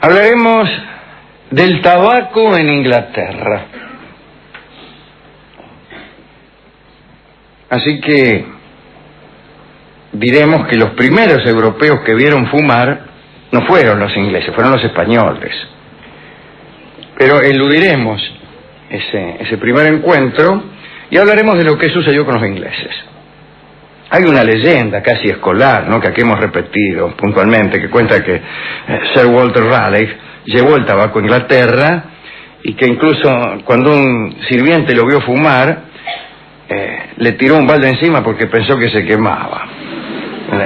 Hablaremos del tabaco en Inglaterra. Así que diremos que los primeros europeos que vieron fumar no fueron los ingleses, fueron los españoles. Pero eludiremos ese primer encuentro y hablaremos de lo que sucedió con los ingleses. Hay una leyenda casi escolar, ¿no?, que aquí hemos repetido puntualmente, que cuenta que Sir Walter Raleigh llevó el tabaco a Inglaterra y que incluso cuando un sirviente lo vio fumar, le tiró un balde encima porque pensó que se quemaba.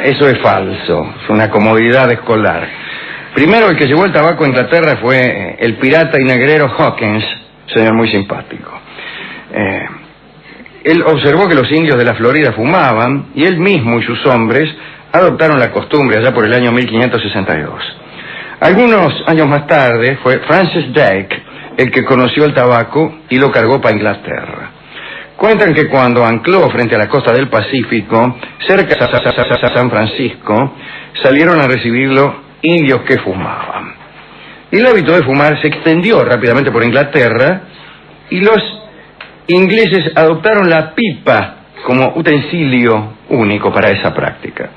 Eso es falso, es una comodidad escolar. Primero, el que llevó el tabaco a Inglaterra fue el pirata y negrero Hawkins, señor muy simpático. Él observó que los indios de la Florida fumaban y él mismo y sus hombres adoptaron la costumbre allá por el año 1562. Algunos años más tarde fue Francis Drake el que conoció el tabaco y lo cargó para Inglaterra. Cuentan que cuando ancló frente a la costa del Pacífico, cerca de San Francisco, salieron a recibirlo indios que fumaban. Y el hábito de fumar se extendió rápidamente por Inglaterra y los ingleses adoptaron la pipa como utensilio único para esa práctica.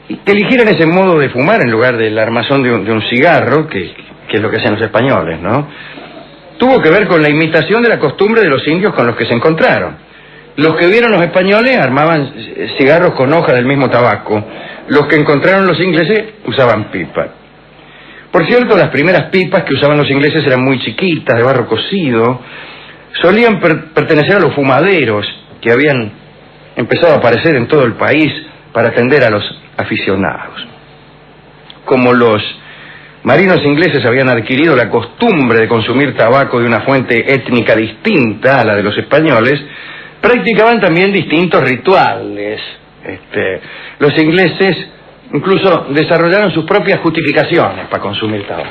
Y que eligieran ese modo de fumar en lugar del armazón de un cigarro, que es lo que hacían los españoles, ¿no?, tuvo que ver con la imitación de la costumbre de los indios con los que se encontraron. Los que vieron los españoles armaban cigarros con hoja del mismo tabaco. Los que encontraron los ingleses usaban pipa. Por cierto, las primeras pipas que usaban los ingleses eran muy chiquitas, de barro cocido. Solían pertenecer a los fumaderos que habían empezado a aparecer en todo el país para atender a los aficionados. Como los marinos ingleses habían adquirido la costumbre de consumir tabaco de una fuente étnica distinta a la de los españoles, practicaban también distintos rituales. Los ingleses incluso desarrollaron sus propias justificaciones para consumir tabaco,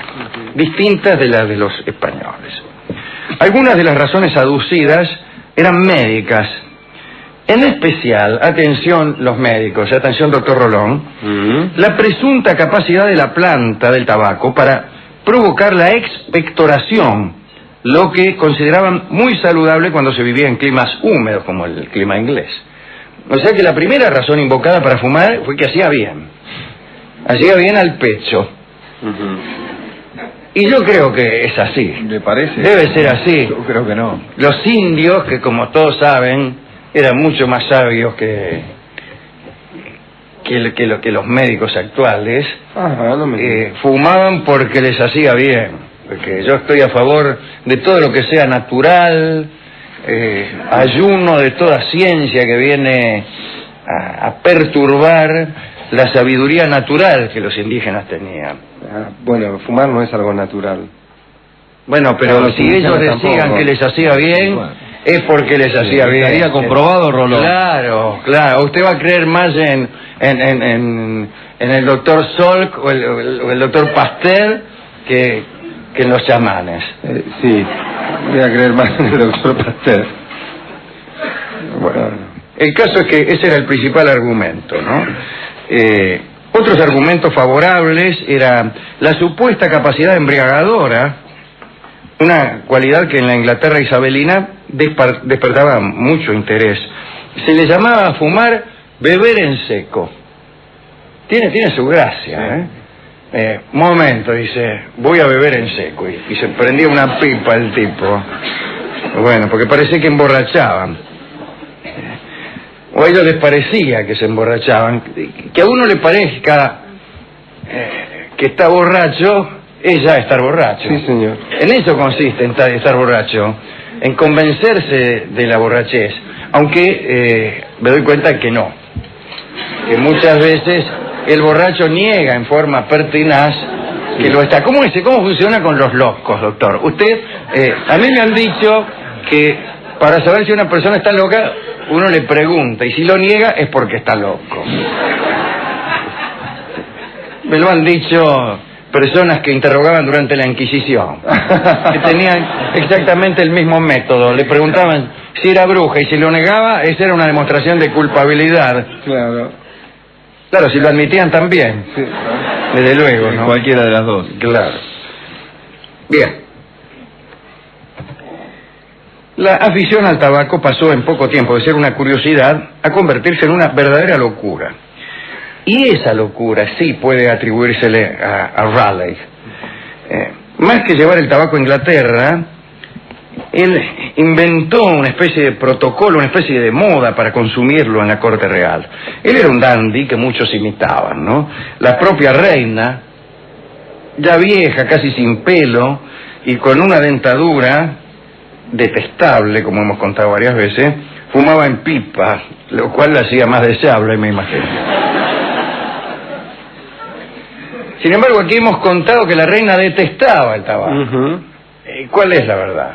distintas de las de los españoles. Algunas de las razones aducidas eran médicas. En especial, atención los médicos, atención doctor Rolón, la presunta capacidad de la planta del tabaco para provocar la expectoración, lo que consideraban muy saludable cuando se vivía en climas húmedos como el clima inglés. O sea que la primera razón invocada para fumar fue que hacía bien al pecho. Y yo creo que es así. ¿Le parece? Debe ser así. Yo creo que no. Los indios, que como todos saben, eran mucho más sabios que los médicos actuales, fumaban porque les hacía bien. Porque yo estoy a favor de todo lo que sea natural, ayuno de toda ciencia que viene a perturbar la sabiduría natural que los indígenas tenían. Bueno, fumar no es algo natural. Bueno, pero si ellos decían que les hacía bien, es porque les hacía bien. ¿Estaría comprobado, Rolón? Claro. Usted va a creer más en el doctor Salk o el doctor Pasteur que en los chamanes. Sí, voy a creer más en el doctor Pasteur. Bueno, el caso es que ese era el principal argumento, ¿no? Otros argumentos favorables era la supuesta capacidad embriagadora, una cualidad que en la Inglaterra isabelina despertaba mucho interés. Se le llamaba a fumar beber en seco. Tiene su gracia, ¿eh? Momento, dice, voy a beber en seco. Y se prendía una pipa el tipo. Bueno, porque parecía que emborrachaban. O a ellos les parecía que se emborrachaban. Que a uno le parezca que está borracho es ya estar borracho. Sí, señor. En eso consiste en estar borracho, en convencerse de la borrachez. Aunque me doy cuenta que no. Que muchas veces el borracho niega en forma pertinaz que lo está. ¿Cómo funciona con los locos, doctor? Usted, a mí me han dicho que para saber si una persona está loca, uno le pregunta, y si lo niega es porque está loco. Me lo han dicho personas que interrogaban durante la Inquisición, que tenían exactamente el mismo método. Le preguntaban si era bruja y si lo negaba, esa era una demostración de culpabilidad. Claro, si lo admitían también. Sí. Desde luego, ¿no? Cualquiera de las dos. Claro. Bien. La afición al tabaco pasó en poco tiempo de ser una curiosidad a convertirse en una verdadera locura. Y esa locura sí puede atribuírsele a Raleigh. Más que llevar el tabaco a Inglaterra, él inventó una especie de protocolo, una especie de moda para consumirlo en la corte real. Él era un dandy que muchos imitaban, ¿no? La propia reina, ya vieja, casi sin pelo, y con una dentadura detestable, como hemos contado varias veces, fumaba en pipa, lo cual la hacía más deseable, me imagino. Sin embargo, aquí hemos contado que la reina detestaba el tabaco. ¿Cuál es la verdad?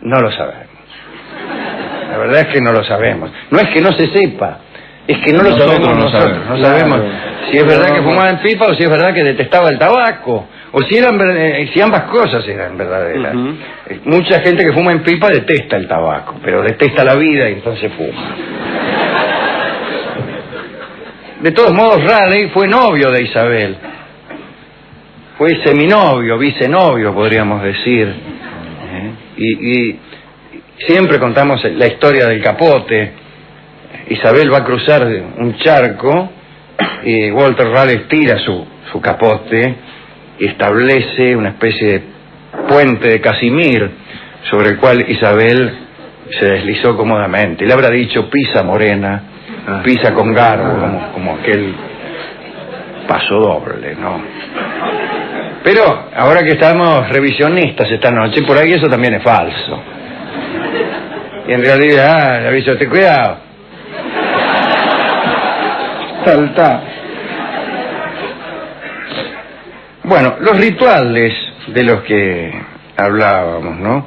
No lo sabemos. La verdad es que no lo sabemos. No es que no se sepa, es que no lo sabemos nosotros. No sabemos si es verdad que fumaba en pipa o si es verdad que detestaba el tabaco. O si ambas cosas eran verdaderas. Mucha gente que fuma en pipa detesta el tabaco, pero detesta la vida y entonces fuma. De todos modos, Raleigh fue novio de Isabel. Fue seminovio, vicenovio, podríamos decir. Y siempre contamos la historia del capote. Isabel va a cruzar un charco y Walter Raleigh tira su capote y establece una especie de puente de Casimir sobre el cual Isabel se deslizó cómodamente. Y le habrá dicho: pisa morena, pisa con garbo, como aquel paso doble, ¿no? Pero ahora que estamos revisionistas esta noche, por ahí eso también es falso. Y en realidad, le aviso, ten cuidado. Salta. Bueno, los rituales de los que hablábamos, ¿no?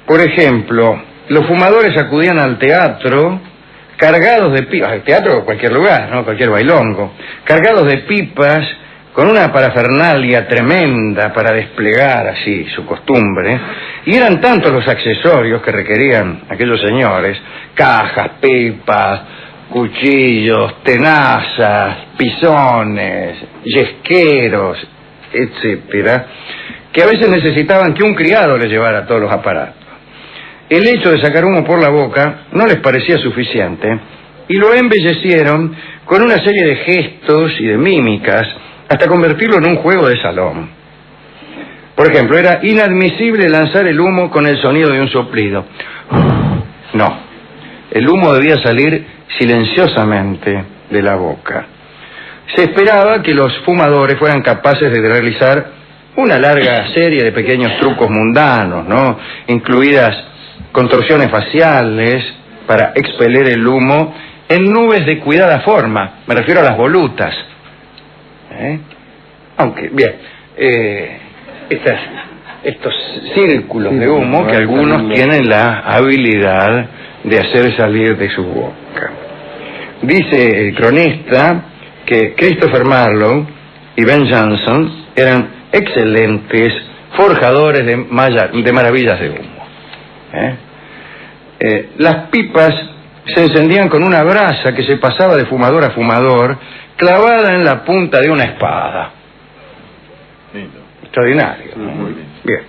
Por ejemplo, los fumadores acudían al teatro cargados de pipas, al teatro o cualquier lugar, ¿no? Cualquier bailongo, cargados de pipas, con una parafernalia tremenda para desplegar así su costumbre, y eran tantos los accesorios que requerían aquellos señores: cajas, pipas, cuchillos, tenazas, pisones, yesqueros, etcétera, que a veces necesitaban que un criado les llevara todos los aparatos. El hecho de sacar humo por la boca no les parecía suficiente y lo embellecieron con una serie de gestos y de mímicas hasta convertirlo en un juego de salón. Por ejemplo, era inadmisible lanzar el humo con el sonido de un soplido. No, el humo debía salir silenciosamente de la boca. Se esperaba que los fumadores fueran capaces de realizar una larga serie de pequeños trucos mundanos, ¿no? Incluidas contorsiones faciales para expeler el humo en nubes de cuidada forma. Me refiero a las volutas. Aunque, bien, estos círculos de humo que algunos tienen la habilidad de hacer salir de su boca. Dice el cronista que Christopher Marlowe y Ben Jonson eran excelentes forjadores de maravillas de humo. Las pipas se encendían con una brasa que se pasaba de fumador a fumador, clavada en la punta de una espada. Extraordinario. Muy bien. Bien.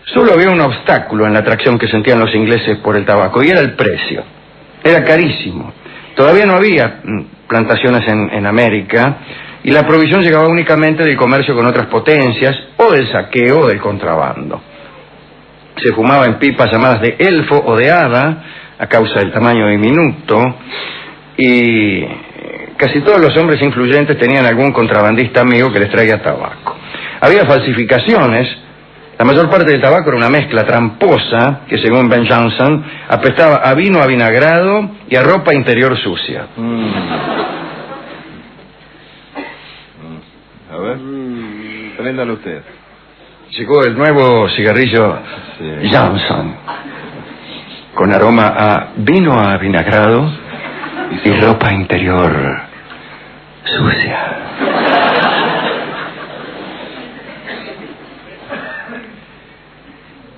Solo había un obstáculo en la atracción que sentían los ingleses por el tabaco, y era el precio. Era carísimo. Todavía no había plantaciones en América, y la provisión llegaba únicamente del comercio con otras potencias, o del saqueo o del contrabando. Se fumaba en pipas llamadas de elfo o de hada, a causa del tamaño diminuto, y casi todos los hombres influyentes tenían algún contrabandista amigo que les traía tabaco. Había falsificaciones. La mayor parte del tabaco era una mezcla tramposa que, según Ben Jonson, apestaba a vino avinagrado y a ropa interior sucia. A ver, préndalo usted. Llegó el nuevo cigarrillo Johnson, con aroma a vino avinagrado y ropa interior sucia.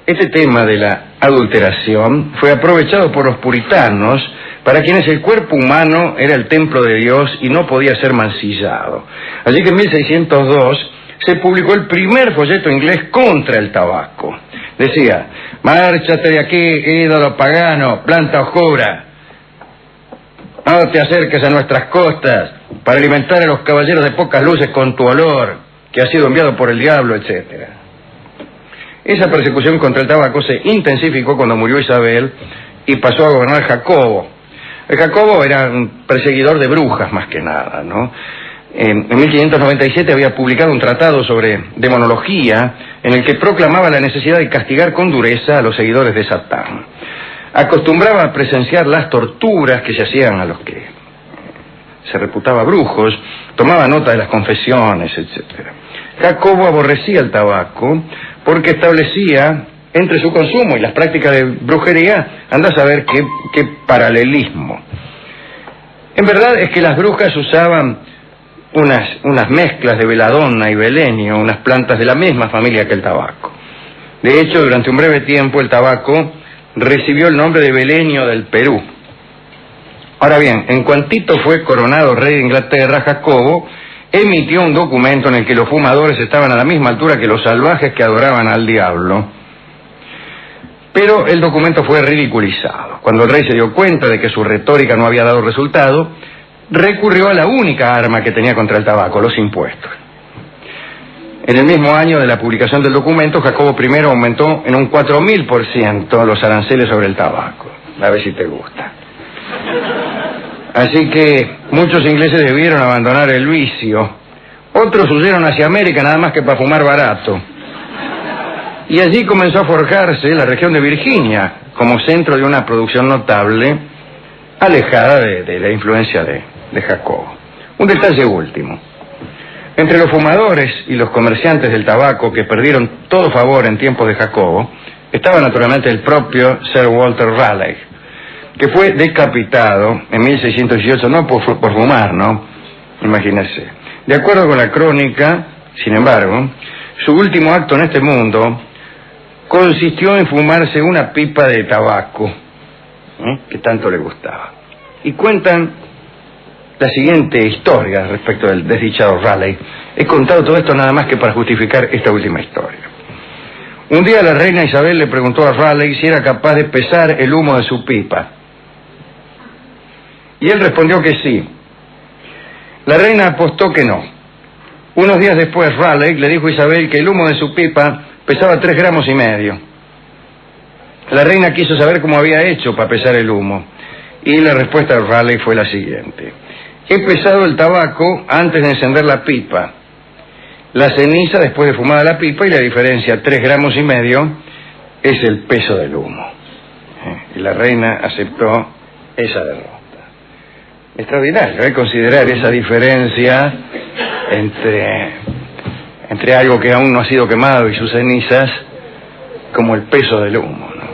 Este tema de la adulteración fue aprovechado por los puritanos, para quienes el cuerpo humano era el templo de Dios y no podía ser mancillado. Así que en 1602 se publicó el primer folleto inglés contra el tabaco. Decía: márchate de aquí, ídolo pagano, planta oscura. No te acerques a nuestras costas para alimentar a los caballeros de pocas luces con tu olor, que ha sido enviado por el diablo, etcétera. Esa persecución contra el tabaco se intensificó cuando murió Isabel y pasó a gobernar Jacobo. El Jacobo era un perseguidor de brujas más que nada, ¿no? En 1597 había publicado un tratado sobre demonología en el que proclamaba la necesidad de castigar con dureza a los seguidores de Satán. Acostumbraba a presenciar las torturas que se hacían a los que se reputaba brujos, tomaba nota de las confesiones, etc. Jacobo aborrecía el tabaco porque establecía entre su consumo y las prácticas de brujería, anda a saber qué paralelismo. En verdad es que las brujas usaban unas mezclas de beladonna y belenio, unas plantas de la misma familia que el tabaco. De hecho, durante un breve tiempo el tabaco recibió el nombre de belenio del Perú. Ahora bien, en cuantito fue coronado rey de Inglaterra, Jacobo emitió un documento en el que los fumadores estaban a la misma altura que los salvajes que adoraban al diablo. Pero el documento fue ridiculizado. Cuando el rey se dio cuenta de que su retórica no había dado resultado, recurrió a la única arma que tenía contra el tabaco, los impuestos. En el mismo año de la publicación del documento, Jacobo I aumentó en un 4000% los aranceles sobre el tabaco. A ver si te gusta. Así que muchos ingleses debieron abandonar el vicio. Otros huyeron hacia América nada más que para fumar barato. Y allí comenzó a forjarse la región de Virginia como centro de una producción notable, alejada de la influencia de Jacobo. Un detalle último. Entre los fumadores y los comerciantes del tabaco que perdieron todo favor en tiempos de Jacobo, estaba naturalmente el propio Sir Walter Raleigh, que fue decapitado en 1618, no por fumar, ¿no? Imagínense. De acuerdo con la crónica, sin embargo, su último acto en este mundo consistió en fumarse una pipa de tabaco, que tanto le gustaba. Y cuentan la siguiente historia respecto del desdichado Raleigh. He contado todo esto nada más que para justificar esta última historia. Un día la reina Isabel le preguntó a Raleigh si era capaz de pesar el humo de su pipa. Y él respondió que sí. La reina apostó que no. Unos días después Raleigh le dijo a Isabel que el humo de su pipa pesaba 3,5 gramos. La reina quiso saber cómo había hecho para pesar el humo. Y la respuesta de Raleigh fue la siguiente: he pesado el tabaco antes de encender la pipa, la ceniza después de fumada la pipa, y la diferencia, 3,5 gramos, es el peso del humo. Y la reina aceptó esa derrota. Extraordinario, considerar esa diferencia entre algo que aún no ha sido quemado y sus cenizas como el peso del humo, ¿no?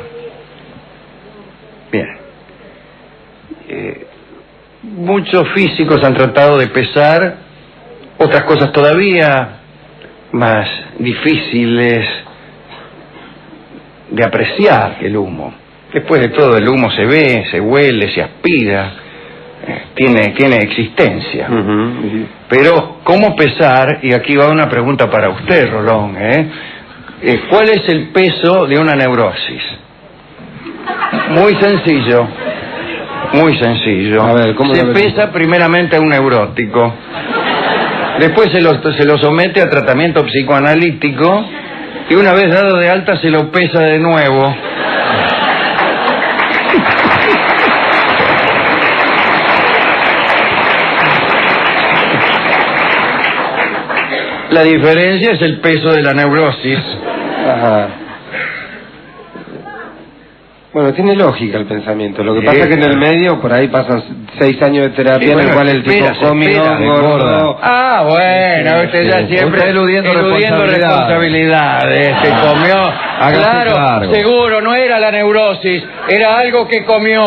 Bien. Muchos físicos han tratado de pesar otras cosas todavía más difíciles de apreciar que el humo. Después de todo, el humo se ve, se huele, se aspira, tiene existencia. Pero, ¿cómo pesar? Y aquí va una pregunta para usted, Rolón, ¿cuál es el peso de una neurosis? Muy sencillo. Muy sencillo. A ver, ¿cómo se pesa primeramente a un neurótico? Después se lo somete a tratamiento psicoanalítico y una vez dado de alta se lo pesa de nuevo. La diferencia es el peso de la neurosis. Ajá. Bueno, tiene lógica el pensamiento. Lo que pasa es que en el medio, por ahí pasan 6 años de terapia, en el cual el tipo cómico engorda. Ah, bueno, usted ya siempre eludiendo responsabilidades. Se comió. Claro, seguro, no era la neurosis, era algo que comió.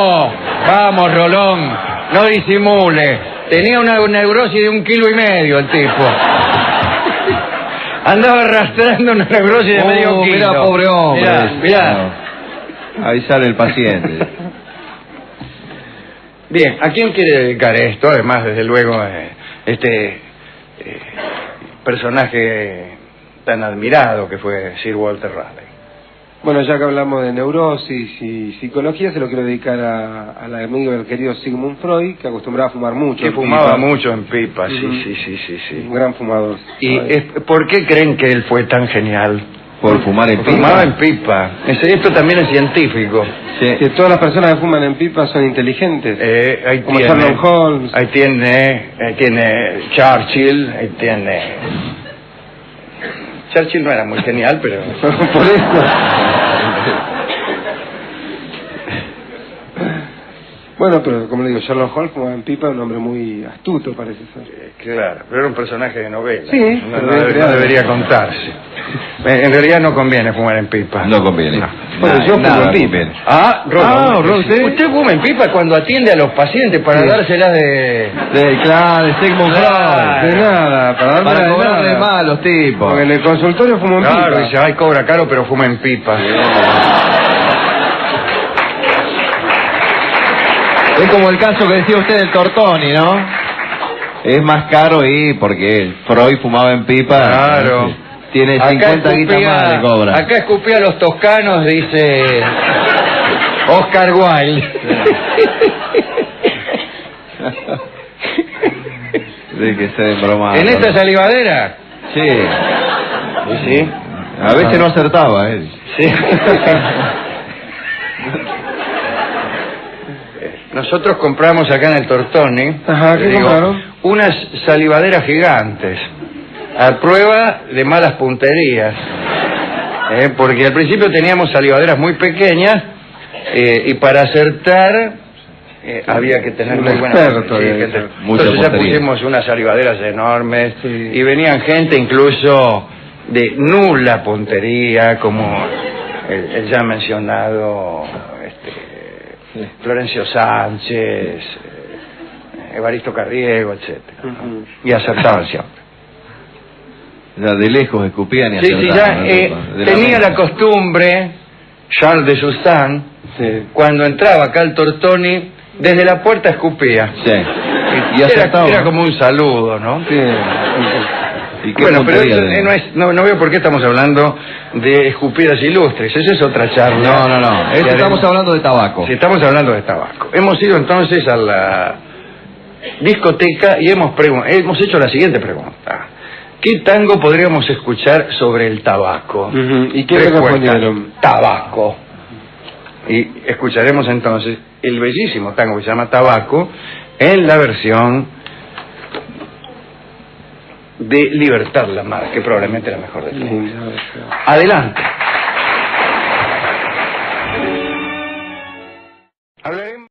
Vamos, Rolón, no disimule. Tenía una neurosis de 1,5 kilos el tipo. Andaba arrastrando una neurosis de medio kilo. Mira, pobre hombre. Mirá. Ahí sale el paciente. Bien, ¿a quién quiere dedicar esto? Además, desde luego, personaje tan admirado que fue Sir Walter Raleigh. Bueno, ya que hablamos de neurosis y psicología, se lo quiero dedicar al amigo del querido Sigmund Freud, que acostumbraba a fumar mucho. Que fumaba mucho en pipa, sí. Un gran fumador. ¿Y por qué creen que él fue tan genial? Por fumar en pipa. Fumaba en pipa. Esto también es científico. Sí. Que todas las personas que fuman en pipa son inteligentes. Ahí como tiene, Sherlock Holmes. Ahí tiene Churchill, ahí tiene... Churchill no era muy genial, pero... Por eso. Bueno, pero como le digo, Sherlock Holmes fumaba en pipa, un hombre muy astuto parece ser. Claro, pero era un personaje de novela. Sí, no debería contarse. En realidad no conviene fumar en pipa. No conviene. No. Bueno, yo fumo en pipa. Usted fuma en pipa cuando atiende a los pacientes para dárselas de Sigmund Freud. De nada, para cobrarle mal a los tipos. Porque en el consultorio fumo en pipa. Claro, dice, ay, cobra caro, pero fuma en pipa. Es como el caso que decía usted del Tortoni, ¿no? Es más caro y porque Freud fumaba en pipa. Claro. Tiene 50 guitas más de cobra. Acá escupía a los toscanos, dice Oscar Wilde. De que se embromaba. ¿En esta salivadera? Sí. ¿Sí? A veces no acertaba él. Sí. Nosotros compramos acá en el Tortoni, unas salivaderas gigantes, a prueba de malas punterías, porque al principio teníamos salivaderas muy pequeñas y para acertar había que tener muy buena puntería. Entonces ya pusimos unas salivaderas enormes y venían gente incluso de nula puntería, como el ya mencionado Florencio Sánchez, Evaristo Carriego, etcétera. Y acertaban siempre. Ya de lejos escupían y acertaban. Tenía la costumbre Charles de Justin, cuando entraba acá al Tortoni, desde la puerta escupía. Sí. Y acertaba. Era como un saludo, ¿no? Sí. Bueno, pero no veo por qué estamos hablando de escupidas ilustres. Esa es otra charla. No. Estamos hablando de tabaco. Sí, estamos hablando de tabaco. Hemos ido entonces a la discoteca y hemos hecho la siguiente pregunta. ¿Qué tango podríamos escuchar sobre el tabaco? ¿Y qué respondieron? Tabaco. Y escucharemos entonces el bellísimo tango que se llama Tabaco en la versión de Libertad Lamarque, que probablemente la mejor de todas. Adelante.